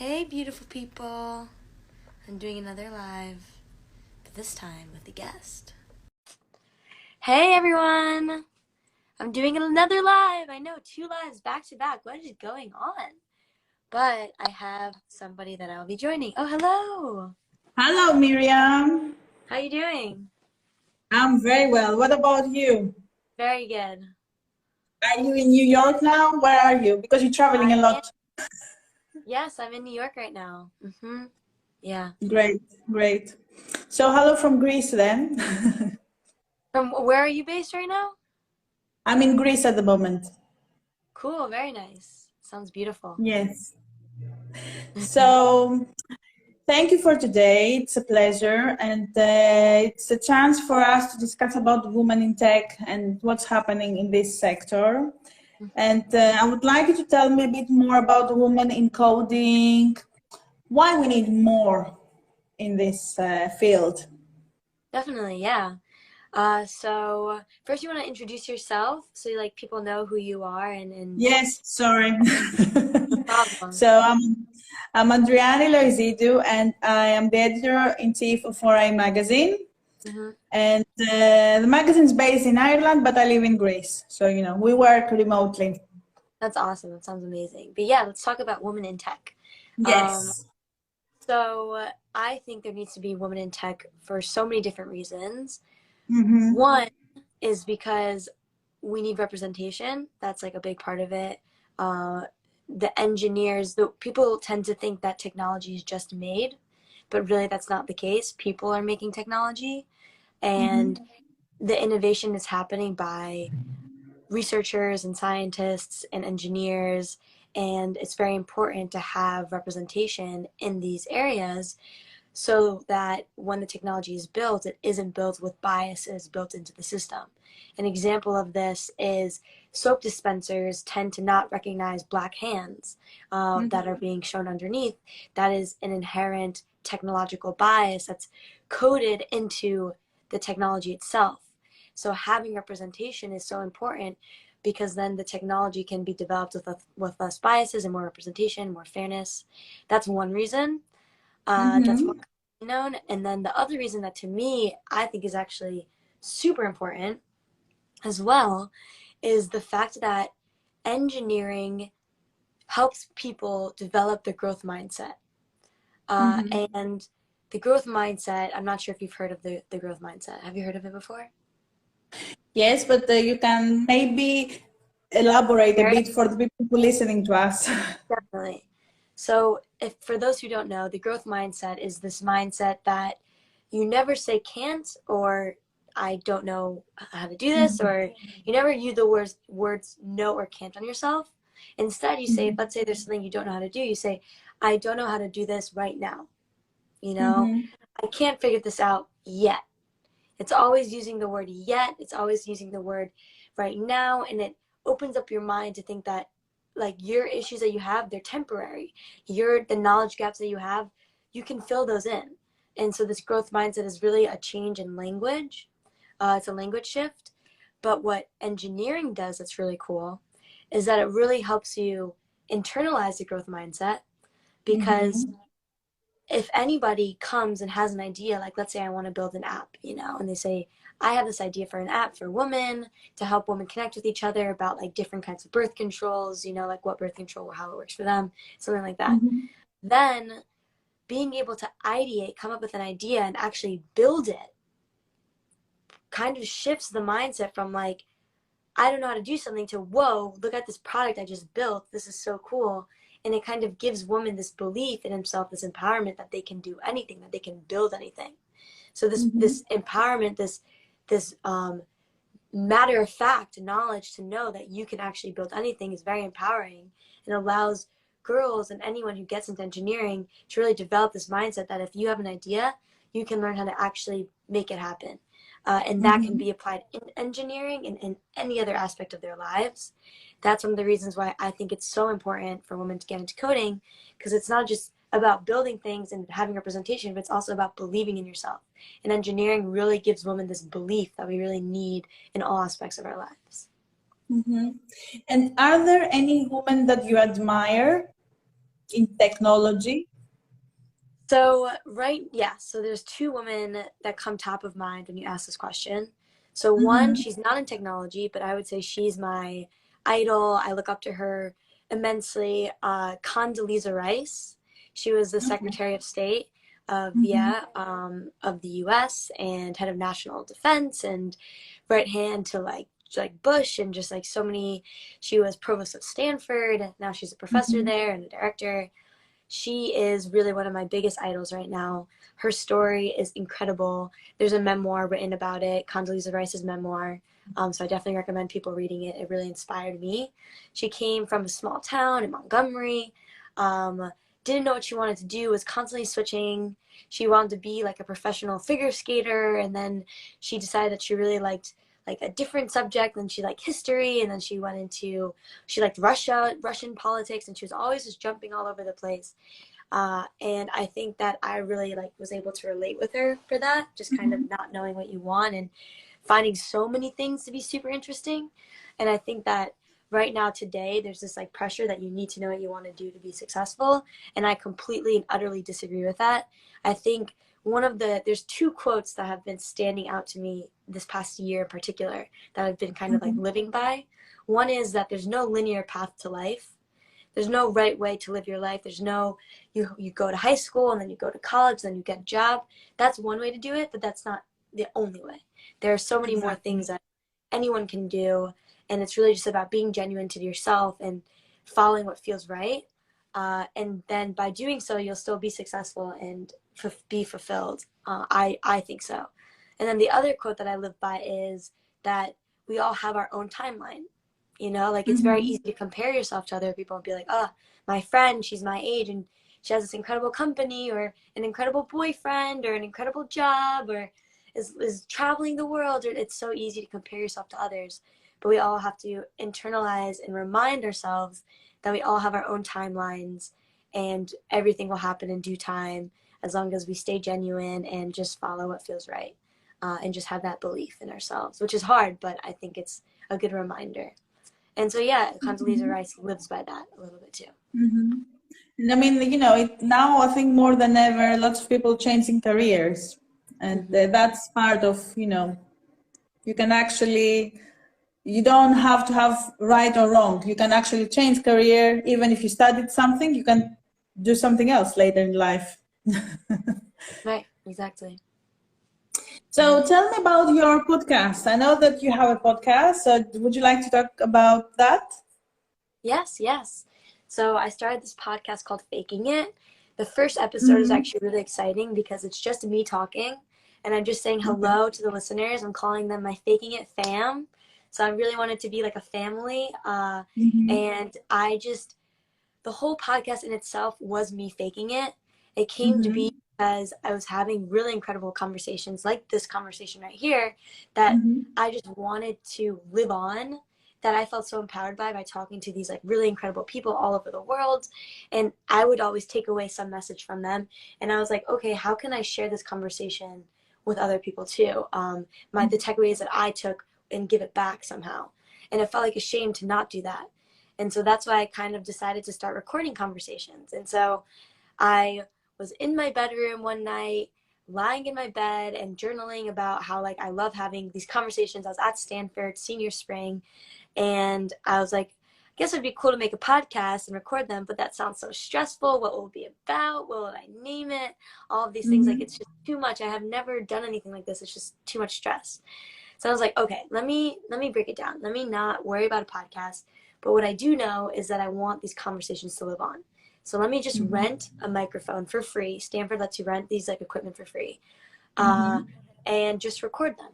Hey, beautiful people. I'm doing another live, but this time with a guest. Hey, everyone. I'm doing another live. I know, 2 lives back to back. What is going on? But I have somebody that I'll be joining. Oh, hello. Hello, Miriam. How you doing? I'm very well. What about you? Very good. Are you in New York now? Where are you? Because you're traveling I a am. lot. Yes, I'm in New York right now. Yeah. Great, great. So, hello from Greece then. From where are you based right now? I'm in Greece at the moment. Cool. Very nice. Sounds beautiful. Yes. So, thank you for today. It's a pleasure. And it's a chance for us to discuss about women in tech and what's happening in this sector. And I would like you to tell me a bit more about women in coding, why we need more in this field. Definitely, yeah. So first you want to introduce yourself so like people know who you are and Yes, sorry. no problem. So I'm Andriani Loizidou, and I am the editor-in-chief of 4A magazine. Hmm. And the magazine is based in Ireland, but I live in Greece. So, we work remotely. That's awesome. That sounds amazing. But yeah, let's talk about women in tech. Um, Yes. so I think there needs to be women in tech for so many different reasons. Mm-hmm. One is because we need representation. That's like a big part of it. Uh, the engineers, the people tend to think that technology is just made, but really that's not the case. People are making technology, and Mm-hmm. the innovation is happening by researchers and scientists and engineers, and it's very important to have representation in these areas so that when the technology is built, it isn't built with biases built into the system. An example of this is soap dispensers tend to not recognize black hands that are Mm-hmm. being shown underneath. That is an inherent technological bias that's coded into the technology itself. So having representation is so important because then the technology can be developed with less biases and more representation, more fairness. That's one reason. That's more Mm-hmm. known. And then the other reason that to me I think is actually super important as well is the fact that engineering helps people develop the growth mindset. Mm-hmm. And the growth mindset, I'm not sure if you've heard of the growth mindset. Have you heard of it before? Yes, but you can maybe elaborate a Share it? bit for the people who listening to us. Definitely. So, if for those who don't know, the growth mindset is this mindset that you never say can't or I don't know how to do this, or you never use the words no or can't on yourself. Instead, you say, let's say there's something you don't know how to do, you say, I don't know how to do this right now. You know, Mm-hmm. I can't figure this out yet. It's always using the word yet, it's always using the word right now, and it opens up your mind to think that like your issues that you have, they're temporary. The knowledge gaps that you have, you can fill those in. And so this growth mindset is really a change in language. It's a language shift. But what engineering does that's really cool is that it really helps you internalize the growth mindset because Mm-hmm. if anybody comes and has an idea, like let's say I want to build an app, and they say, I have this idea for an app for women to help women connect with each other about like different kinds of birth controls, like what birth control or how it works for them, something like that. Mm-hmm. Then being able to ideate, come up with an idea and actually build it kind of shifts the mindset from like, I don't know how to do something to, whoa, look at this product I just built. This is so cool. And it kind of gives women this belief in himself, this empowerment that they can do anything, that they can build anything. So this empowerment, this matter of fact knowledge to know that you can actually build anything is very empowering and allows girls and anyone who gets into engineering to really develop this mindset that if you have an idea, you can learn how to actually make it happen. And that can Mm-hmm. be applied in engineering and in any other aspect of their lives. That's one of the reasons why I think it's so important for women to get into coding, because it's not just about building things and having representation, but it's also about believing in yourself. And engineering really gives women this belief that we really need in all aspects of our lives. Mm-hmm. And are there any women that you admire? in technology? So so there's two women that come top of mind when you ask this question. So one, Mm-hmm. she's not in technology, but I would say she's my idol. I look up to her immensely. Condoleezza Rice. She was the Okay. Secretary of State of Mm-hmm. of the U.S. and head of national defense and right hand to like Bush and just like so many. She was provost of Stanford. Now she's a professor Mm-hmm. there and a director. She is really one of my biggest idols right now. Her story is incredible. There's a memoir written about it, Condoleezza Rice's memoir. So I definitely recommend people reading it. It really inspired me. She came from a small town in Montgomery. Um, didn't know what she wanted to do, was constantly switching. She wanted to be like a professional figure skater, and then she decided that she really liked like a different subject, and she liked history, and then she liked Russian politics, and she was always just jumping all over the place. And I think that I really like was able to relate with her for that, just kind Mm-hmm. of not knowing what you want and finding so many things to be super interesting. And I think that right now today there's this like pressure that you need to know what you want to do to be successful, and I completely and utterly disagree with that. I think there's two quotes that have been standing out to me this past year in particular that I've been kind of like Mm-hmm. living by. One is that there's no linear path to life. There's no right way to live your life. There's no you go to high school and then you go to college, then you get a job. That's one way to do it, but that's not the only way. There are so many more things Exactly. that anyone can do, and it's really just about being genuine to yourself and following what feels right. And then by doing so, you'll still be successful and be fulfilled. I think so. And then the other quote that I live by is that we all have our own timeline. Like it's very Mm-hmm. easy to compare yourself to other people and be like, oh, my friend, she's my age and she has this incredible company or an incredible boyfriend or an incredible job or is traveling the world. Or it's so easy to compare yourself to others. But we all have to internalize and remind ourselves that we all have our own timelines and everything will happen in due time as long as we stay genuine and just follow what feels right. And just have that belief in ourselves, which is hard, but I think it's a good reminder. And so, yeah, Condoleezza Mm-hmm. Rice lives by that a little bit too. Mm-hmm. And I mean, now I think more than ever, lots of people changing careers, and Hmm. that's part of, you can actually, you don't have to have right or wrong. You can actually change career, even if you studied something, you can do something else later in life. Right, exactly. So tell me about your podcast. I know that you have a podcast. So would you like to talk about that? Yes, yes. So I started this podcast called Faking It. The first episode is Mm-hmm. actually really exciting because it's just me talking and I'm just saying Okay. hello to the listeners. I'm calling them my Faking It fam. So I really wanted to be like a family. Mm-hmm. And the whole podcast in itself was me faking it. It came to Mm-hmm. be because I was having really incredible conversations like this conversation right here that Mm-hmm. I just wanted to live on, that I felt so empowered by talking to these like really incredible people all over the world. And I would always take away some message from them. And I was like, okay, how can I share this conversation with other people too? The takeaways that I took and give it back somehow. And it felt like a shame to not do that. And so that's why I kind of decided to start recording conversations. And so I was in my bedroom one night, lying in my bed and journaling about how like I love having these conversations. I was at Stanford senior spring and I was like, I guess it'd be cool to make a podcast and record them, but that sounds so stressful. What will it be about? What will I name it? All of these things, like Mm-hmm. it's just too much. I have never done anything like this. It's just too much stress. So I was like, okay, let me break it down. Let me not worry about a podcast. But what I do know is that I want these conversations to live on. So let me just Mm-hmm. rent a microphone for free. Stanford lets you rent these like equipment for free, uh, Mm-hmm. and just record them.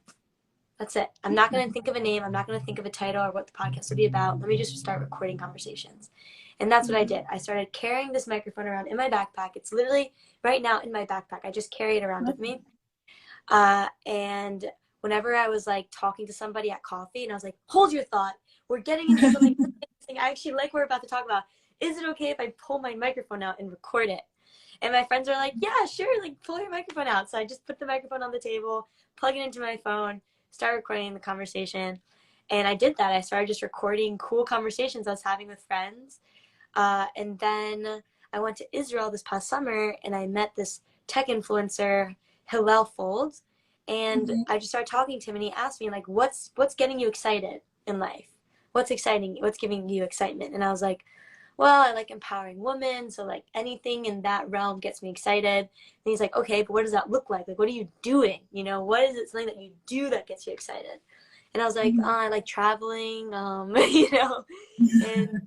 That's it. I'm not going to think of a name. I'm not going to think of a title or what the podcast will be about. Let me just start recording conversations. And that's what I did. I started carrying this microphone around in my backpack. It's literally right now in my backpack. I just carry it around with me. And whenever I was like talking to somebody at coffee and I was like, hold your thought. We're getting into something really interesting. I actually like what we're about to talk about. Is it okay if I pull my microphone out and record it? And my friends are like, yeah, sure. Like pull your microphone out. So I just put the microphone on the table, plug it into my phone, start recording the conversation. And I did that. I started just recording cool conversations I was having with friends. And then I went to Israel this past summer and I met this tech influencer, Hillel Fold, and Mm-hmm. I just started talking to him and he asked me like, what's getting you excited in life? What's exciting? What's giving you excitement? And I was like, well, I like empowering women, so like anything in that realm gets me excited. And he's like, okay, but what does that look like? Like, what are you doing? You know, what is it, something that you do that gets you excited? And I was like, Mm-hmm. I like traveling, you know, and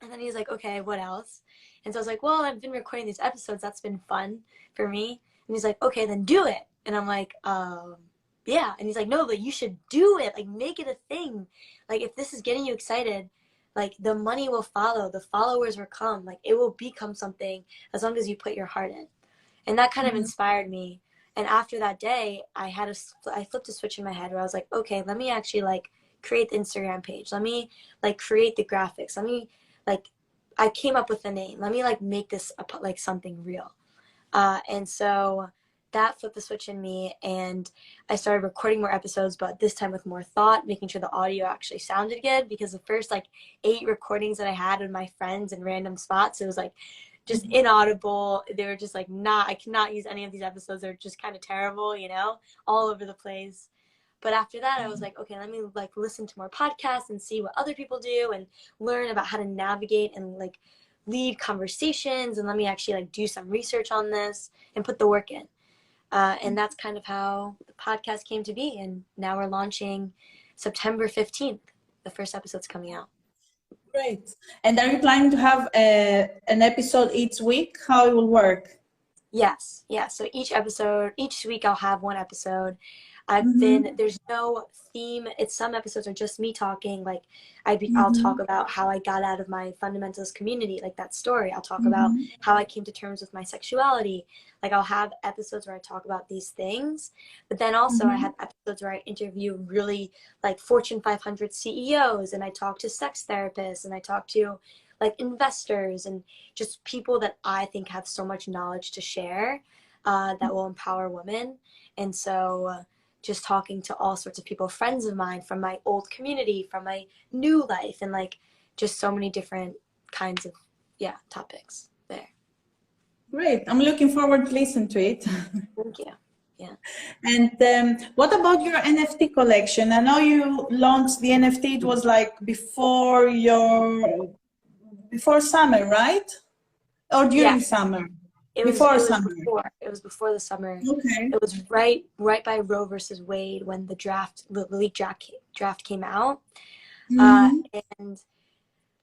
and then he's like, okay, what else? And so I was like, well, I've been recording these episodes. That's been fun for me. And he's like, okay, then do it. And I'm like, yeah. And he's like, no, but you should do it. Like, make it a thing. Like, if this is getting you excited, like, the money will follow. The followers will come. Like, it will become something as long as you put your heart in. And that kind of inspired me. And after that day, I flipped a switch in my head where I was like, okay, let me actually like create the Instagram page. Let me like create the graphics. Let me like, I came up with a name. Let me like make this like something real. And so that flipped the switch in me, and I started recording more episodes, but this time with more thought, making sure the audio actually sounded good, because the first like 8 recordings that I had with my friends in random spots, it was like just inaudible. They were just like, I cannot use any of these episodes. They're just kind of terrible, you know, all over the place. But after that, I was like, okay, let me like listen to more podcasts and see what other people do and learn about how to navigate and like lead conversations, and let me actually like do some research on this and put the work in. And that's kind of how the podcast came to be. And now we're launching September 15th. The first episode's coming out. Great. And are you planning to have an episode each week? How it will work? Yes, yeah. So each week I'll have one episode. Mm-hmm. There's no theme. It's some episodes are just me talking. Like I'll Mm-hmm. talk about how I got out of my fundamentalist community, like that story. I'll talk about Mm-hmm. how I came to terms with my sexuality. Like I'll have episodes where I talk about these things, but then also I Mm-hmm. have episodes where I interview really like Fortune 500 CEOs, and I talk to sex therapists, and I talk to like investors and just people that I think have so much knowledge to share, that will empower women. And so just talking to all sorts of people, friends of mine from my old community, from my new life, and like just so many different kinds of, yeah, topics there. Great. I'm looking forward to listen to it. Thank you. Yeah. And what about your NFT collection? I know you launched the NFT. It was like before summer, right? Or during Yes. summer? Before summer. It was before the summer. Okay. It was right by Roe versus Wade when the league draft came out. Uh, Mm-hmm. and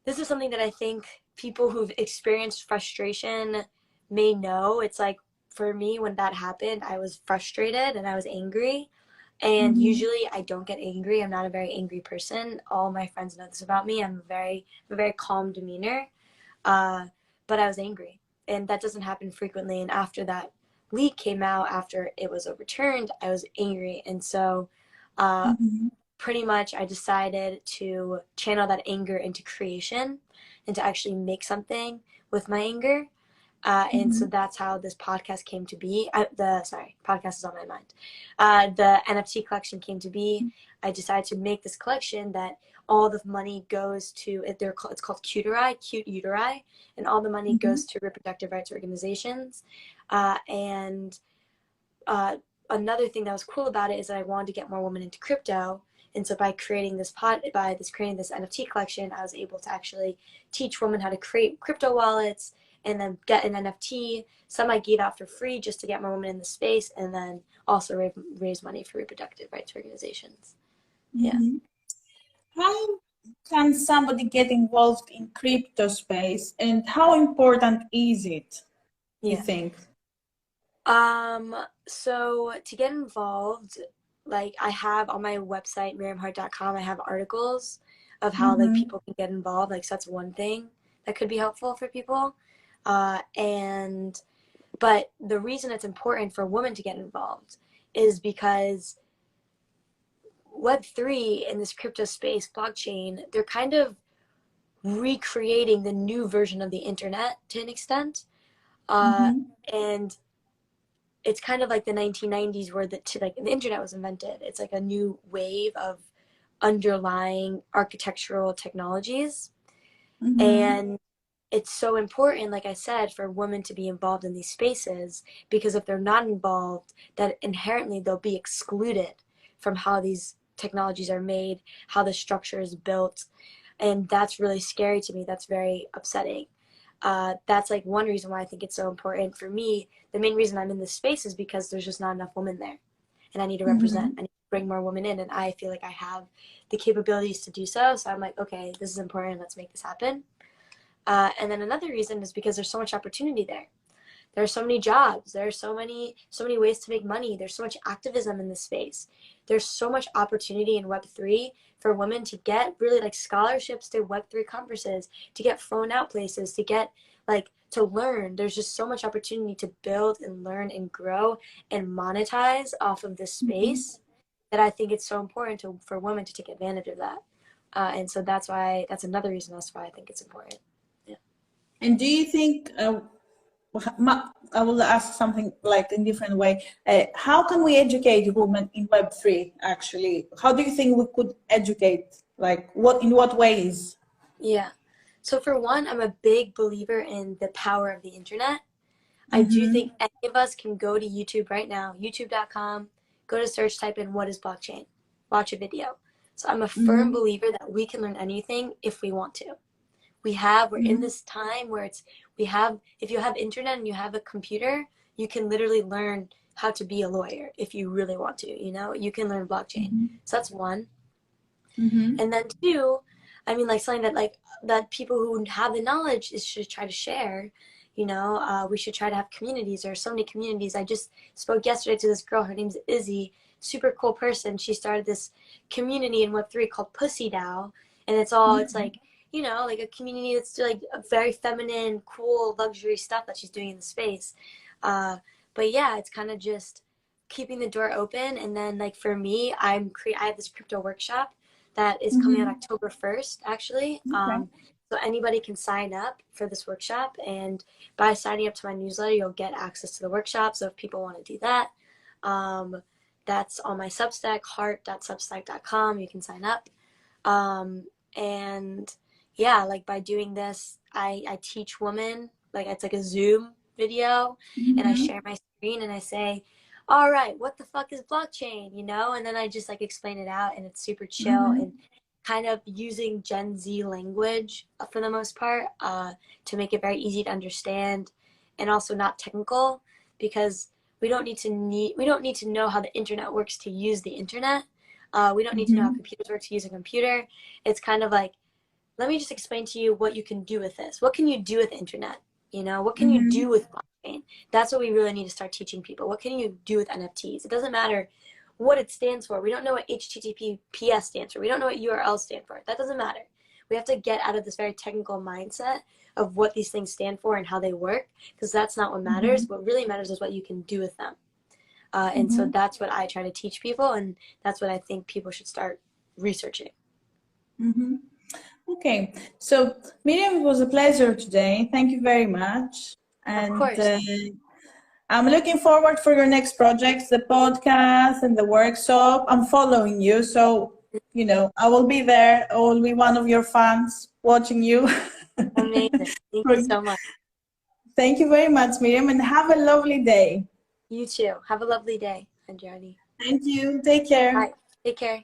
this is something that I think people who've experienced frustration may know. It's like for me, when that happened, I was frustrated and I was angry. And Mm-hmm. usually I don't get angry. I'm not a very angry person. All my friends know this about me. A very calm demeanor. Uh, but I was angry. And that doesn't happen frequently. And after that leak came out, after it was overturned, I was angry. And so uh, Mm-hmm. pretty much I decided to channel that anger into creation and to actually make something with my anger. And Mm-hmm. so that's how this podcast came to be. Podcast is on my mind. The NFT collection came to be. I decided to make this collection that all the money goes to it's called cute uteri, and all the money Mm-hmm. goes to reproductive rights organizations. And another thing that was cool about it is that I wanted to get more women into crypto. And so by creating this NFT collection, I was able to actually teach women how to create crypto wallets and then get an NFT. Some I gave out for free just to get more women in the space, and then also raise money for reproductive rights organizations. Yeah. Mm-hmm. How can somebody get involved in crypto space, and how important is it, you Yeah. think? So to get involved, like I have on my website, miriamhaart.com, I have articles of how like Mm-hmm. people can get involved. Like, so that's one thing that could be helpful for people. And but the reason it's important for women to get involved is because Web3 in this crypto space, blockchain, they're kind of recreating the new version of the internet to an extent. Uh, Mm-hmm. and it's kind of like the 1990s where the internet was invented. It's like a new wave of underlying architectural technologies. Mm-hmm. And it's so important, like I said, for women to be involved in these spaces, because if they're not involved, that inherently they'll be excluded from how these technologies are made, how the structure is built. And that's really scary to me. That's very upsetting. That's like one reason why I think it's so important for me. The main reason I'm in this space is because there's just not enough women there, and I need to represent. Mm-hmm. I need to bring more women in, and I feel like I have the capabilities to do so. So I'm like, okay, this is important. Let's make this happen. And then another reason is because there's so much opportunity there. There are so many jobs. There are so many ways to make money. There's so much activism in this space. There's so much opportunity in Web3 for women to get really like scholarships to Web3 conferences, to get flown out places, to get like to learn. There's just so much opportunity to build and learn and grow and monetize off of this Mm-hmm. space, that I think it's so important for women to take advantage of that. And so that's another reason that's why I think it's important. Yeah. And do you think, I will ask something like in different way, how can we educate women in Web3 actually? How do you think we could educate, like in what ways? Yeah. So for one, I'm a big believer in the power of the internet. I do Mm-hmm. think any of us can go to YouTube right now, youtube.com, go to search, type in what is blockchain, watch a video. So I'm a firm Mm-hmm. believer that we can learn anything if we want to. We're in Mm-hmm. this time where if you have internet and you have a computer, you can literally learn how to be a lawyer if you really want to, you can learn blockchain. So that's one. Mm-hmm. And then two, I mean, like something that people who have the knowledge should try to share. We should try to have communities. There are so many communities. I just spoke yesterday to this girl. Her name's Izzy. Super cool person. She started this community in Web3 called Pussy DAO, and it's like like a community that's like a very feminine, cool, luxury stuff that she's doing in the space. But yeah, it's kind of just keeping the door open. And then like for me, I have this crypto workshop that is coming on Mm-hmm. October 1st, actually. Okay. So anybody can sign up for this workshop, and by signing up to my newsletter, you'll get access to the workshop. So if people want to do that, that's on my Substack, heart.substack.com. You can sign up. And yeah, like by doing this, I teach women, like it's like a Zoom video, and I Mm-hmm. share my screen and I say, all right, what the fuck is blockchain, and then I just like explain it out, and it's super chill Mm-hmm. and kind of using Gen Z language for the most part, to make it very easy to understand and also not technical, because we don't need to know how the internet works to use the internet. We don't need to know how Mm-hmm. computers work to use a computer. It's kind of like, let me just explain to you what you can do with this. What can you do with the internet? What can you Mm-hmm. do with blockchain? That's what we really need to start teaching people. What can you do with NFTs? It doesn't matter what it stands for. We don't know what HTTPS stands for. We don't know what URLs stand for. That doesn't matter. We have to get out of this very technical mindset of what these things stand for and how they work, because that's not what Mm-hmm. matters. What really matters is what you can do with them. And so Mm-hmm. that's what I try to teach people, and that's what I think people should start researching. Mm-hmm. Okay, so Miriam, it was a pleasure today. Thank you very much. Of And course. I'm looking forward for your next projects, the podcast and the workshop. I'm following you, so I will be there. I will be one of your fans watching you. Amazing. Thank you so much. Thank you very much, Miriam, and have a lovely day. You too. Have a lovely day, Andriani. Thank you. Take care. Bye. Take care.